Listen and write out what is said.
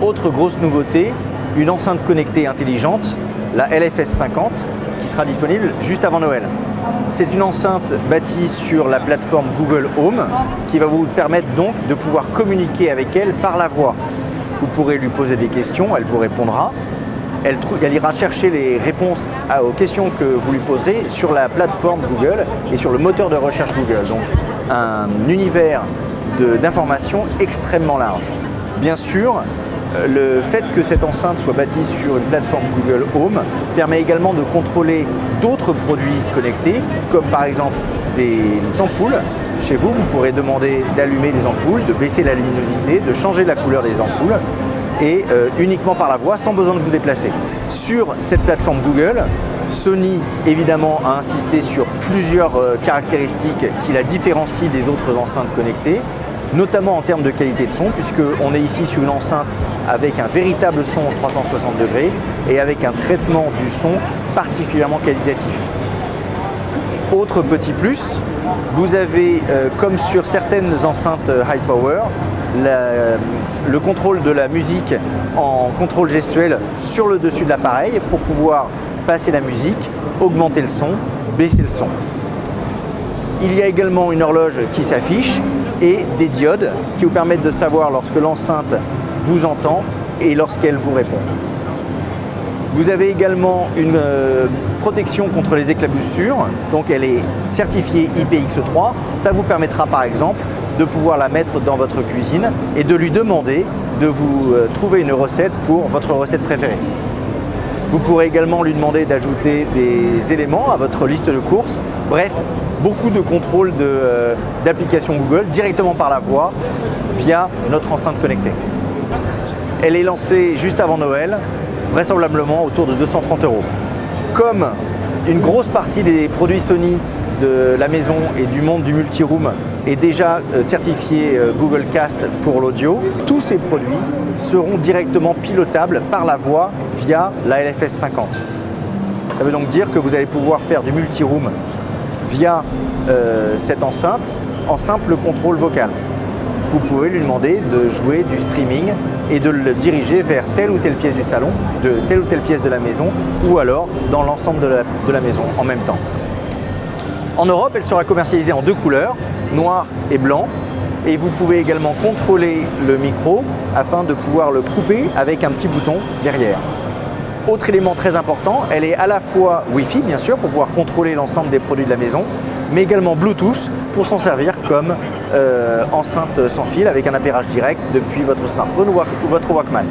Autre grosse nouveauté, une enceinte connectée intelligente, la LFS 50, qui sera disponible juste avant Noël. C'est une enceinte bâtie sur la plateforme Google Home qui va vous permettre donc de pouvoir communiquer avec elle par la voix. Vous pourrez lui poser des questions, elle vous répondra. Elle ira chercher les réponses aux questions que vous lui poserez sur la plateforme Google et sur le moteur de recherche Google. Donc un univers d'informations extrêmement large. Bien sûr, le fait que cette enceinte soit bâtie sur une plateforme Google Home permet également de contrôler d'autres produits connectés, comme par exemple des ampoules. Chez vous, vous pourrez demander d'allumer les ampoules, de baisser la luminosité, de changer la couleur des ampoules et uniquement par la voix, sans besoin de vous déplacer. Sur cette plateforme Google, Sony évidemment a insisté sur plusieurs caractéristiques qui la différencient des autres enceintes connectées, notamment en termes de qualité de son, puisqu'on est ici sur une enceinte avec un véritable son 360 degrés et avec un traitement du son particulièrement qualitatif. Autre petit plus, vous avez, comme sur certaines enceintes high power, le contrôle de la musique en contrôle gestuel sur le dessus de l'appareil pour pouvoir passer la musique, augmenter le son, baisser le son. Il y a également une horloge qui s'affiche et des diodes qui vous permettent de savoir lorsque l'enceinte vous entend et lorsqu'elle vous répond. Vous avez également une protection contre les éclaboussures, donc elle est certifiée IPX3. Ça vous permettra par exemple de pouvoir la mettre dans votre cuisine et de lui demander de vous trouver une recette pour votre recette préférée. Vous pourrez également lui demander d'ajouter des éléments à votre liste de courses. Bref, beaucoup de contrôle d'applications Google directement par la voix via notre enceinte connectée. Elle est lancée juste avant Noël, vraisemblablement autour de 230 €. Comme une grosse partie des produits Sony de la maison et du monde du multi-room est déjà certifié Google Cast pour l'audio, tous ces produits seront directement pilotables par la voix via la LFS 50. Ça veut donc dire que vous allez pouvoir faire du multi-room via cette enceinte en simple contrôle vocal. Vous pouvez lui demander de jouer du streaming et de le diriger vers telle ou telle pièce du salon, de telle ou telle pièce de la maison, ou alors dans l'ensemble de la maison en même temps. En Europe, elle sera commercialisée en deux couleurs, noir et blanc, et vous pouvez également contrôler le micro afin de pouvoir le couper avec un petit bouton derrière. Autre élément très important, elle est à la fois Wi-Fi bien sûr pour pouvoir contrôler l'ensemble des produits de la maison, mais également Bluetooth pour s'en servir comme enceinte sans fil avec un appairage direct depuis votre smartphone ou votre Walkman.